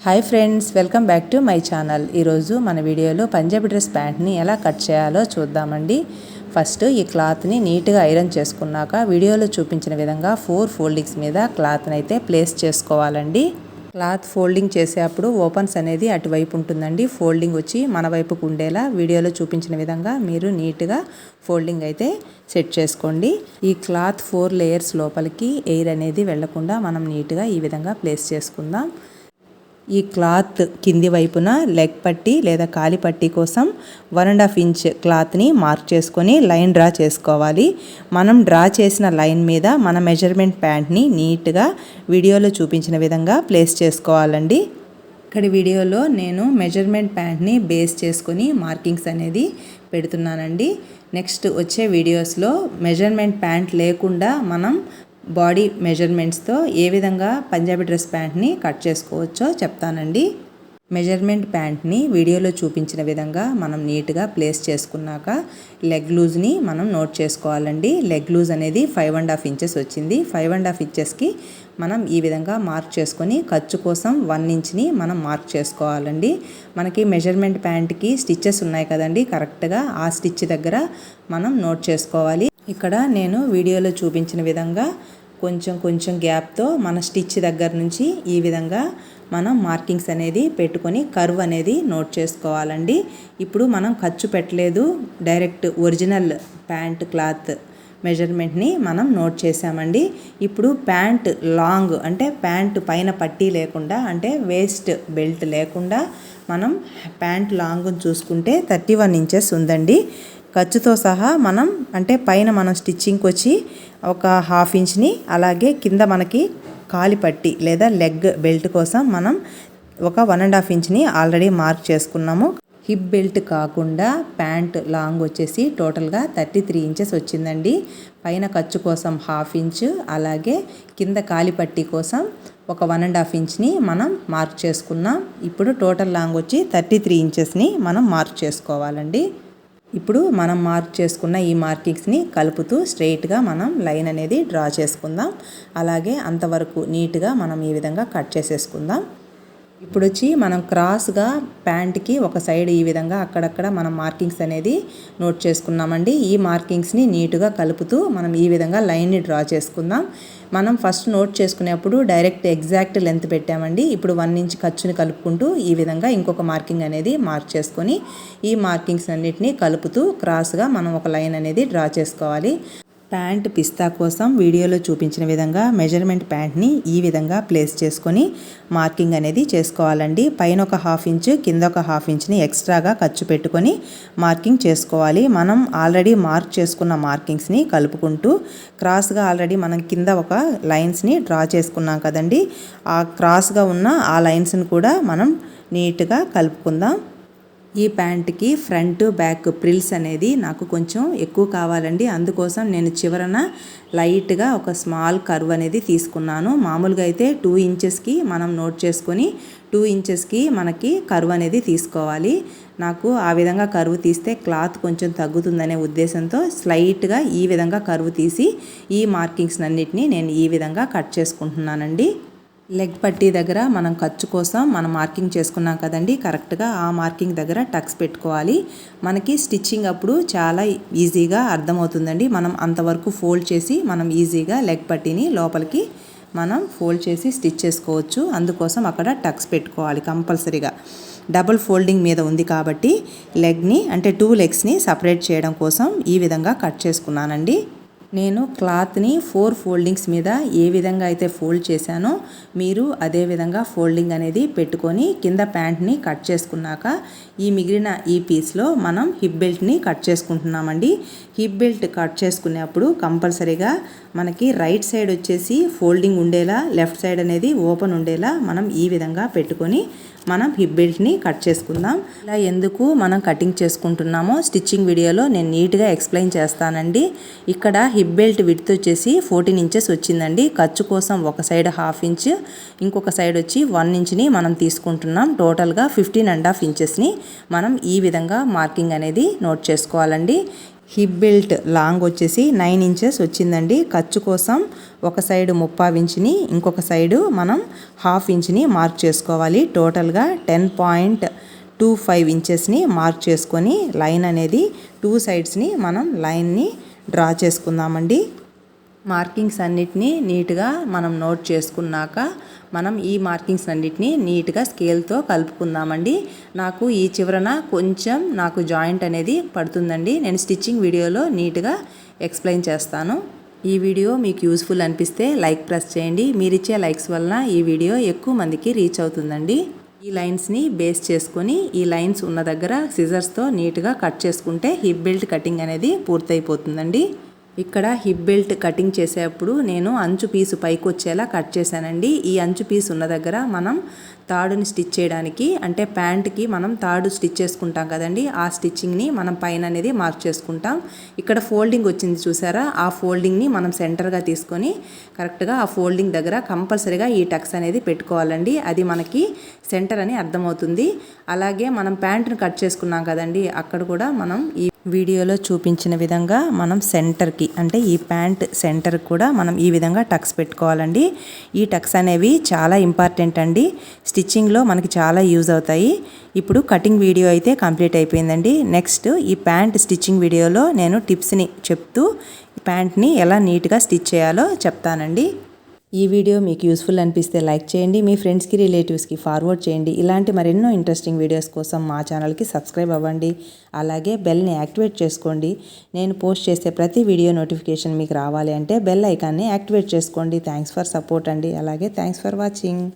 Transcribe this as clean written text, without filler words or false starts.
Hi friends, welcome back to my channel. ఈరోజు మన వీడియోలో పంజాబీ డ్రెస్ ప్యాంట్ని ఎలా కట్ చేయాలో చూద్దామండి. ఫస్ట్ ఈ క్లాత్ని నీట్గా ఐరన్ చేసుకున్నాక వీడియోలో చూపించిన విధంగా 4 ఫోల్డింగ్స్ మీద క్లాత్ని అయితే ప్లేస్ చేసుకోవాలండి. క్లాత్ ఫోల్డింగ్ చేసేటప్పుడు ఓపెన్స్ అనేది అటువైపు ఉంటుందండి. ఫోల్డింగ్ వచ్చి మన వైపుకు ఉండేలా వీడియోలో చూపించిన విధంగా మీరు నీట్గా ఫోల్డింగ్ అయితే సెట్ చేసుకోండి. ఈ క్లాత్ 4 లేయర్స్ లోపలికి ఎయిర్ అనేది వెళ్లకుండా మనం నీట్గా ఈ విధంగా ప్లేస్ చేసుకుందాం. ఈ క్లాత్ కింది వైపున లెగ్ పట్టీ లేదా కాలి పట్టీ కోసం 1.5 ఇంచ్ క్లాత్ని మార్క్ చేసుకొని లైన్ డ్రా చేసుకోవాలి. మనం డ్రా చేసిన లైన్ మీద మన మెజర్మెంట్ ప్యాంట్ని నీట్గా వీడియోలో చూపించిన విధంగా ప్లేస్ చేసుకోవాలండి. ఇక్కడ వీడియోలో నేను మెజర్మెంట్ ప్యాంట్ని బేస్ చేసుకొని మార్కింగ్స్ అనేది పెడుతున్నానండి. నెక్స్ట్ వచ్చే వీడియోస్లో మెజర్మెంట్ ప్యాంట్ లేకుండా మనం బాడీ మెజర్మెంట్స్తో ఏ విధంగా పంజాబీ డ్రెస్ ప్యాంట్ని కట్ చేసుకోవచ్చో చెప్తానండి. మెజర్మెంట్ ప్యాంట్ని వీడియోలో చూపించిన విధంగా మనం నీట్గా ప్లేస్ చేసుకున్నాక లెగ్ లూజ్ని మనం నోట్ చేసుకోవాలండి. లెగ్ లూజ్ అనేది 5.5 ఇంచెస్ వచ్చింది. 5.5 ఇంచెస్కి మనం ఈ విధంగా మార్క్ చేసుకొని ఖర్చు కోసం 1 ఇంచ్ని మనం మార్క్ చేసుకోవాలండి. మనకి మెజర్మెంట్ ప్యాంట్కి స్టిచ్చెస్ ఉన్నాయి కదండి, కరెక్ట్గా ఆ స్టిచ్ దగ్గర మనం నోట్ చేసుకోవాలి. ఇక్కడ నేను వీడియోలో చూపించిన విధంగా కొంచెం గ్యాప్తో మన స్టిచ్ దగ్గర నుంచి ఈ విధంగా మనం మార్కింగ్స్ అనేది పెట్టుకొని కర్వ్ అనేది నోట్ చేసుకోవాలండి. ఇప్పుడు మనం ఖర్చు పెట్టలేదు, డైరెక్ట్ ఒరిజినల్ ప్యాంట్ క్లాత్ మెజర్మెంట్ని మనం నోట్ చేసామండి. ఇప్పుడు ప్యాంట్ లాంగ్ అంటే ప్యాంట్ పైన పట్టీ లేకుండా అంటే వేస్ట్ బెల్ట్ లేకుండా మనం ప్యాంట్ లాంగ్ చూసుకుంటే 31 ఇంచెస్ ఉందండి. ఖర్చుతో సహా మనం అంటే పైన మనం స్టిచ్చింగ్కి వచ్చి ఒక 1/2 ఇంచ్ని, అలాగే కింద మనకి కాలి పట్టి లేదా లెగ్ బెల్ట్ కోసం మనం ఒక 1.5 ఇంచ్ని ఆల్రెడీ మార్క్ చేసుకున్నాము. హిప్ బెల్ట్ కాకుండా ప్యాంట్ లాంగ్ వచ్చేసి టోటల్గా 33 ఇంచెస్ వచ్చిందండి. పైన ఖర్చు కోసం 1/2 ఇంచ్, అలాగే కింద కాలి పట్టి కోసం ఒక 1.5 ఇంచ్ని మనం మార్క్ చేసుకున్నాం. ఇప్పుడు టోటల్ లాంగ్ వచ్చి 33 ఇంచెస్ని మనం మార్క్ చేసుకోవాలండి. ఇప్పుడు మనం మార్క్ చేసుకున్న ఈ మార్కింగ్స్ని కలుపుతూ స్ట్రెయిట్గా మనం లైన్ అనేది డ్రా చేసుకుందాం. అలాగే అంతవరకు నీట్గా మనం ఈ విధంగా కట్ చేసేసుకుందాం. ఇప్పుడు వచ్చి మనం క్రాస్గా ప్యాంట్కి ఒక సైడ్ ఈ విధంగా అక్కడక్కడ మనం మార్కింగ్స్ అనేది నోట్ చేసుకున్నామండి. ఈ మార్కింగ్స్ని నీట్గా కలుపుతూ మనం ఈ విధంగా లైన్ని డ్రా చేసుకుందాం. మనం ఫస్ట్ నోట్ చేసుకునేప్పుడు డైరెక్ట్ ఎగ్జాక్ట్ లెంత్ పెట్టామండి. ఇప్పుడు 1 ఇంచ్ ఖర్చుని కలుపుకుంటూ ఈ విధంగా ఇంకొక మార్కింగ్ అనేది మార్క్ చేసుకొని ఈ మార్కింగ్స్ అన్నిటినీ కలుపుతూ క్రాస్గా మనం ఒక లైన్ అనేది డ్రా చేసుకోవాలి. ప్యాంట్ పిస్తా కోసం వీడియోలో చూపించిన విధంగా మెజర్మెంట్ ప్యాంట్ని ఈ విధంగా ప్లేస్ చేసుకొని మార్కింగ్ అనేది చేసుకోవాలండి. పైన ఒక 1/2 ఇంచ్, కింద ఒక 1/2 ఇంచ్ని ఎక్స్ట్రాగా ఖర్చు పెట్టుకొని మార్కింగ్ చేసుకోవాలి. మనం ఆల్రెడీ మార్క్ చేసుకున్న మార్కింగ్స్ని కలుపుకుంటూ క్రాస్గా ఆల్రెడీ మనం కింద ఒక లైన్స్ని డ్రా చేసుకున్నాం కదండి, ఆ క్రాస్గా ఉన్న ఆ లైన్స్ని కూడా మనం నీట్గా కలుపుకుందాం. ఈ ప్యాంట్కి ఫ్రంట్ బ్యాక్ ప్రిల్స్ అనేది నాకు కొంచెం ఎక్కువ కావాలండి. అందుకోసం నేను చివరన లైట్గా ఒక స్మాల్ కర్వ్ అనేది తీసుకున్నాను. మామూలుగా అయితే 2 ఇంచెస్కి మనం నోట్ చేసుకొని 2 ఇంచెస్కి మనకి కర్వ్ అనేది తీసుకోవాలి. నాకు ఆ విధంగా కర్వ్ తీస్తే క్లాత్ కొంచెం తగ్గుతుందనే ఉద్దేశంతో స్లైట్గా ఈ విధంగా కర్వ్ తీసి ఈ మార్కింగ్స్ అన్నిటినీ నేను ఈ విధంగా కట్ చేసుకుంటున్నానండి. లెగ్ పట్టీ దగ్గర మనం ఖర్చు కోసం మనం మార్కింగ్ చేసుకున్నాం కదండి, కరెక్ట్గా ఆ మార్కింగ్ దగ్గర టక్స్ పెట్టుకోవాలి. మనకి స్టిచ్చింగ్ అప్పుడు చాలా ఈజీగా అర్థమవుతుందండి. మనం అంతవరకు ఫోల్డ్ చేసి మనం ఈజీగా లెగ్ పట్టీని లోపలికి మనం ఫోల్డ్ చేసి స్టిచ్ చేసుకోవచ్చు. అందుకోసం అక్కడ టక్స్ పెట్టుకోవాలి కంపల్సరీగా. డబుల్ ఫోల్డింగ్ మీద ఉంది కాబట్టి లెగ్ని అంటే 2 లెగ్స్ని సపరేట్ చేయడం కోసం ఈ విధంగా కట్ చేసుకున్నానండి. నేను క్లాత్ని 4 ఫోల్డింగ్స్ మీద ఏ విధంగా అయితే ఫోల్డ్ చేశానో మీరు అదే విధంగా ఫోల్డింగ్ అనేది పెట్టుకొని కింద ప్యాంట్ని కట్ చేసుకున్నాక ఈ మిగిలిన ఈ పీస్లో మనం హిప్ బెల్ట్ని కట్ చేసుకుంటున్నామండి. హిప్ బెల్ట్ కట్ చేసుకునేప్పుడు కంపల్సరీగా మనకి రైట్ సైడ్ వచ్చేసి ఫోల్డింగ్ ఉండేలా, లెఫ్ట్ సైడ్ అనేది ఓపెన్ ఉండేలా మనం ఈ విధంగా పెట్టుకొని మనం హిప్ బెల్ట్ని కట్ చేసుకుందాం. ఇలా ఎందుకు మనం కటింగ్ చేసుకుంటున్నామో స్టిచ్చింగ్ వీడియోలో నేను నీట్గా ఎక్స్ప్లెయిన్ చేస్తానండి. ఇక్కడ హిప్ బెల్ట్ విడ్త్ వచ్చేసి 14 ఇంచెస్ వచ్చిందండి. ఖర్చు కోసం ఒక సైడ్ 1/2 ఇంచ్, ఇంకొక సైడ్ వచ్చి 1 ఇంచ్ని మనం తీసుకుంటున్నాం. టోటల్గా 15.5 ఇంచెస్ని మనం ఈ విధంగా మార్కింగ్ అనేది నోట్ చేసుకోవాలండి. హిప్ బెల్ట్ లాంగ్ వచ్చేసి 9 ఇంచెస్ వచ్చిందండి. ఖర్చు కోసం ఒక సైడు 30 ఇంచుని, ఇంకొక సైడు మనం 1/2 ఇంచుని మార్క్ చేసుకోవాలి. టోటల్గా 10.25 ఇంచెస్ని మార్క్ చేసుకొని లైన్ అనేది 2 సైడ్స్ని మనం లైన్ని డ్రా చేసుకుందామండి. మార్కింగ్స్ అన్నిటినీ నీట్గా మనం నోట్ చేసుకున్నాక మనం ఈ మార్కింగ్స్ అన్నిటినీ నీట్గా స్కేల్తో కలుపుకుందామండి. నాకు ఈ చివరన కొంచెం నాకు జాయింట్ అనేది పడుతుందండి. నేను స్టిచ్చింగ్ వీడియోలో నీట్గా ఎక్స్ప్లెయిన్ చేస్తాను. ఈ వీడియో మీకు యూస్ఫుల్ అనిపిస్తే లైక్ ప్రెస్ చేయండి. మీరిచ్చే లైక్స్ వలన ఈ వీడియో ఎక్కువ మందికి రీచ్ అవుతుందండి. ఈ లైన్స్ని బేస్ చేసుకొని ఈ లైన్స్ ఉన్న దగ్గర సిజర్స్తో నీట్గా కట్ చేసుకుంటే హిప్ బెల్ట్ కటింగ్ అనేది పూర్తయిపోతుందండి. ఇక్కడ హిప్ బెల్ట్ కటింగ్ చేసేటప్పుడు నేను అంచు పీసు పైకి వచ్చేలా కట్ చేశానండి. ఈ అంచు పీసు ఉన్న దగ్గర మనం తాడుని స్టిచ్ చేయడానికి, అంటే ప్యాంట్కి మనం తాడు స్టిచ్ చేసుకుంటాం కదండి, ఆ స్టిచ్చింగ్ని మనం పైన అనేది మార్క్ చేసుకుంటాం. ఇక్కడ ఫోల్డింగ్ వచ్చింది చూసారా, ఆ ఫోల్డింగ్ని మనం సెంటర్గా తీసుకొని కరెక్ట్గా ఆ ఫోల్డింగ్ దగ్గర కంపల్సరీగా ఈ టక్స్ అనేది పెట్టుకోవాలండి. అది మనకి సెంటర్ అని అర్థమవుతుంది. అలాగే మనం ప్యాంట్ని కట్ చేసుకున్నాం కదండి, అక్కడ కూడా మనం ఈ వీడియోలో చూపించిన విధంగా మనం సెంటర్కి, అంటే ఈ ప్యాంట్ సెంటర్ కూడా మనం ఈ విధంగా టక్స్ పెట్టుకోవాలండి. ఈ టక్స్ అనేవి చాలా ఇంపార్టెంట్ అండి. స్టిచ్చింగ్లో మనకి చాలా యూజ్ అవుతాయి. ఇప్పుడు కటింగ్ వీడియో అయితే కంప్లీట్ అయిపోయిందండి. నెక్స్ట్ ఈ ప్యాంట్ స్టిచ్చింగ్ వీడియోలో నేను టిప్స్ని చెప్తూ ప్యాంట్ని ఎలా నీట్గా స్టిచ్ చేయాలో చెప్తానండి. ఈ వీడియో మీకు యూస్ఫుల్ అనిపిస్తే లైక్ చేయండి, మీ ఫ్రెండ్స్కి రిలేటివ్స్కి ఫార్వర్డ్ చేయండి. ఇలాంటి మరెన్నో ఇంట్రెస్టింగ్ వీడియోస్ కోసం మా ఛానల్కి సబ్స్క్రైబ్ అవ్వండి. అలాగే బెల్ని యాక్టివేట్ చేసుకోండి. నేను పోస్ట్ చేసే ప్రతి వీడియో నోటిఫికేషన్ మీకు రావాలి అంటే బెల్ ఐకాన్ని యాక్టివేట్ చేసుకోండి. థ్యాంక్స్ ఫర్ సపోర్ట్ అండి. అలాగే థ్యాంక్స్ ఫర్ వాచింగ్.